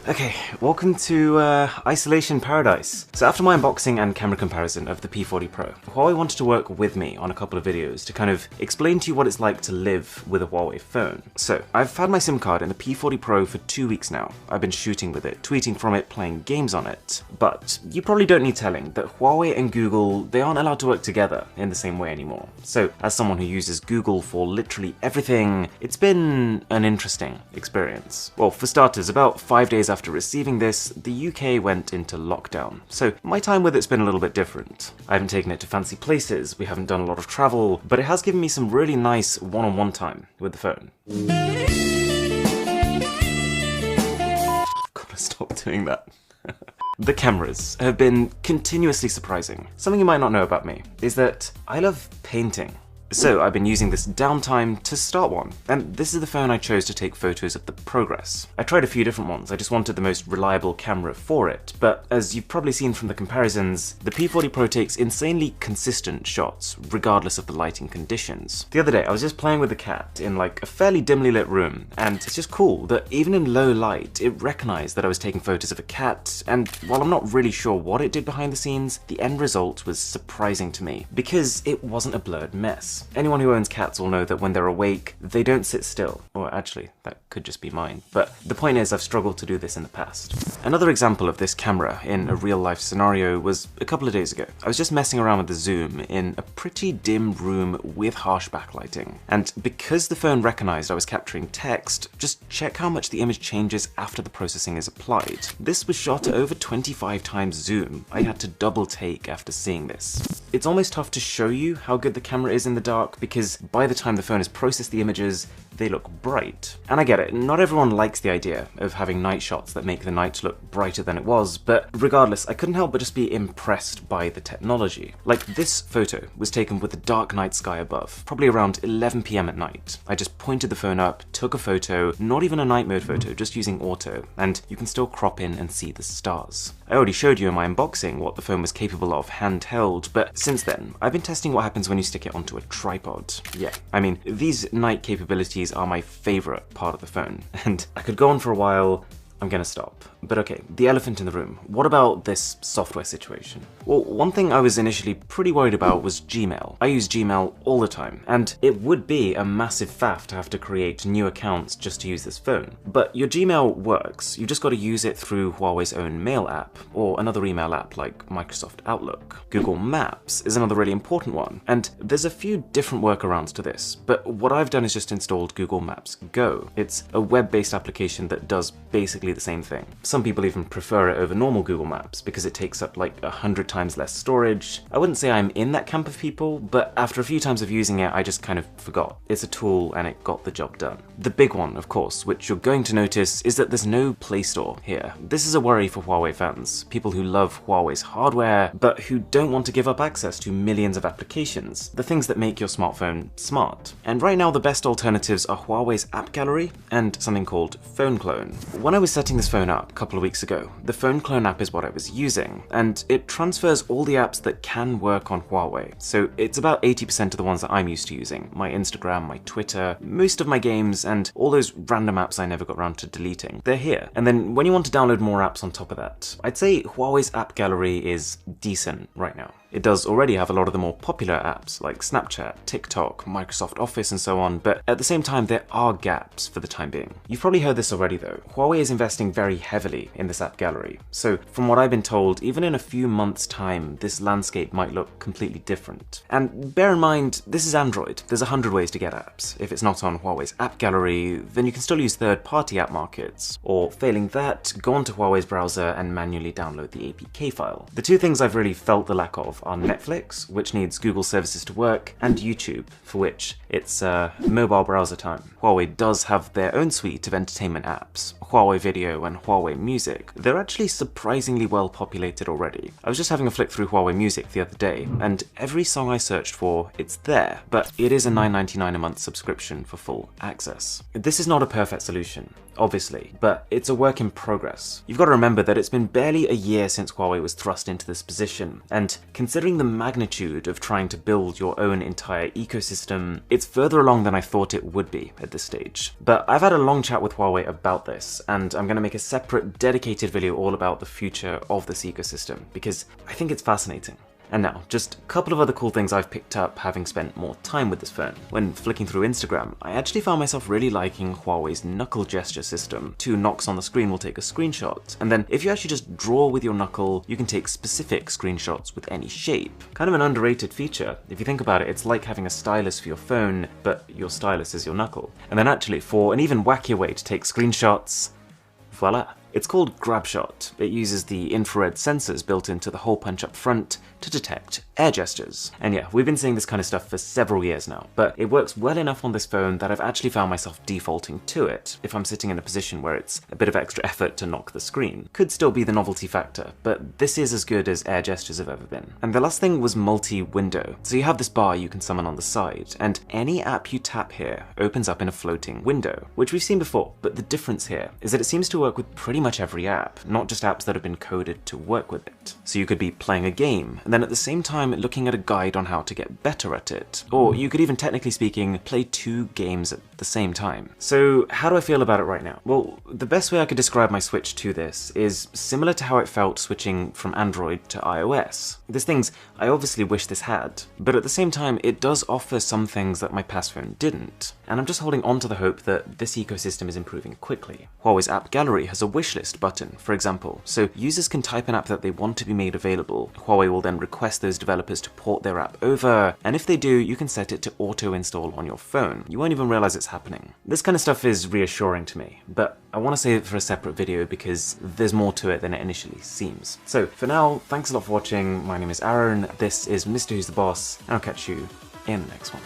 Okay, welcome to Isolation Paradise. So after my unboxing and camera comparison of the P40 Pro, Huawei wanted to work with me on a couple of videos to kind of explain to you what it's like to live with a Huawei phone. So I've had my SIM card in the P40 Pro for 2 weeks now. I've been shooting with it, tweeting from it, playing games on it. But you probably don't need telling that Huawei and Google, they aren't allowed to work together in the same way anymore. So as someone who uses Google for literally everything, it's been an interesting experience. Well, for starters, about 5 days after receiving this, the UK went into lockdown, so my time with it's been a little bit different. I haven't taken it to fancy places, we haven't done a lot of travel, but it has given me some really nice one-on-one time with the phone. Gotta stop doing that. The cameras have been continuously surprising. Something you might not know about me is that I love painting. So I've been using this downtime to start one, and this is the phone I chose to take photos of the progress. I tried a few different ones, I just wanted the most reliable camera for it, but as you've probably seen from the comparisons, the P40 Pro takes insanely consistent shots, regardless of the lighting conditions. The other day I was just playing with the cat in like a fairly dimly lit room, and it's just cool that even in low light, it recognized that I was taking photos of a cat, and while I'm not really sure what it did behind the scenes, the end result was surprising to me, because it wasn't a blurred mess. Anyone who owns cats will know that when they're awake, they don't sit still. Or actually, that could just be mine. But the point is, I've struggled to do this in the past. Another example of this camera in a real-life scenario was a couple of days ago. I was just messing around with the zoom in a pretty dim room with harsh backlighting. And because the phone recognized I was capturing text, just check how much the image changes after the processing is applied. This was shot at over 25 times zoom. I had to double take after seeing this. It's almost tough to show you how good the camera is in the dark because by the time the phone has processed the images, they look bright. And I get it, not everyone likes the idea of having night shots that make the night look brighter than it was, but regardless, I couldn't help but just be impressed by the technology. Like, this photo was taken with the dark night sky above, probably around 11 PM at night. I just pointed the phone up, took a photo, not even a night mode photo, just using auto, and you can still crop in and see the stars. I already showed you in my unboxing what the phone was capable of handheld, but since then, I've been testing what happens when you stick it onto a tripod. Yeah, I mean, these night capabilities are my favorite part of the phone, and I could go on for a while. I'm gonna stop. But okay, the elephant in the room. What about this software situation? Well, one thing I was initially pretty worried about was Gmail. I use Gmail all the time, and it would be a massive faff to have to create new accounts just to use this phone. But your Gmail works, you just gotta use it through Huawei's own mail app, or another email app like Microsoft Outlook. Google Maps is another really important one, and there's a few different workarounds to this, but what I've done is just installed Google Maps Go. It's a web-based application that does basically the same thing. Some people even prefer it over normal Google Maps because it takes up like 100 times less storage. I wouldn't say I'm in that camp of people, but after a few times of using it, I just kind of forgot. It's a tool and it got the job done. The big one, of course, which you're going to notice, is that there's no Play Store here. This is a worry for Huawei fans, people who love Huawei's hardware, but who don't want to give up access to millions of applications, the things that make your smartphone smart. And right now, the best alternatives are Huawei's app gallery and something called Phone Clone. When I was setting this phone up a couple of weeks ago, the Phone Clone app is what I was using, and it transfers all the apps that can work on Huawei. So it's about 80% of the ones that I'm used to using. My Instagram, my Twitter, most of my games, and all those random apps I never got around to deleting. They're here. And then when you want to download more apps on top of that, I'd say Huawei's app gallery is decent right now. It does already have a lot of the more popular apps like Snapchat, TikTok, Microsoft Office and so on, but at the same time there are gaps for the time being. You've probably heard this already though. Huawei is investing very heavily in this app gallery, so from what I've been told, even in a few months' time, this landscape might look completely different. And bear in mind, this is Android. There's 100 ways to get apps. If it's not on Huawei's app gallery, then you can still use third-party app markets, or failing that, go onto Huawei's browser and manually download the APK file. The two things I've really felt the lack of are Netflix, which needs Google services to work, and YouTube, for which it's mobile browser time. Huawei does have their own suite of entertainment apps, Huawei Video and Huawei Music. They're actually surprisingly well populated already. I was just having a flick through Huawei Music the other day, and every song I searched for, it's there, but it is a $9.99 a month subscription for full access. This is not a perfect solution, obviously, but it's a work in progress. You've got to remember that it's been barely a year since Huawei was thrust into this position, and considering considering the magnitude of trying to build your own entire ecosystem, it's further along than I thought it would be at this stage. But I've had a long chat with Huawei about this, and I'm going to make a separate dedicated video all about the future of this ecosystem, because I think it's fascinating. And now, just a couple of other cool things I've picked up having spent more time with this phone. When flicking through Instagram, I actually found myself really liking Huawei's knuckle gesture system. 2 knocks on the screen will take a screenshot, and then if you actually just draw with your knuckle, you can take specific screenshots with any shape. Kind of an underrated feature. If you think about it, it's like having a stylus for your phone, but your stylus is your knuckle. And then actually, for an even wackier way to take screenshots, voila. It's called GrabShot. It uses the infrared sensors built into the hole punch up front to detect air gestures. And yeah, we've been seeing this kind of stuff for several years now, but it works well enough on this phone that I've actually found myself defaulting to it if I'm sitting in a position where it's a bit of extra effort to knock the screen. Could still be the novelty factor, but this is as good as air gestures have ever been. And the last thing was multi-window. So you have this bar you can summon on the side, and any app you tap here opens up in a floating window, which we've seen before, but the difference here is that it seems to work with pretty much every app, not just apps that have been coded to work with it. So you could be playing a game, and then at the same time looking at a guide on how to get better at it. Or you could even, technically speaking, play 2 games at the same time. So how do I feel about it right now? Well, the best way I could describe my switch to this is similar to how it felt switching from Android to iOS. There's things I obviously wish this had, but at the same time it does offer some things that my past phone didn't. And I'm just holding on to the hope that this ecosystem is improving quickly. Huawei's app gallery has a wishlist button, for example, so users can type an app that they want to be made available. Huawei will then request those developers to port their app over, and if they do, you can set it to auto-install on your phone. You won't even realize it's happening. This kind of stuff is reassuring to me, but I want to save it for a separate video because there's more to it than it initially seems. So for now, thanks a lot for watching. My name is Aaron, this is Mr. Who's the Boss, and I'll catch you in the next one.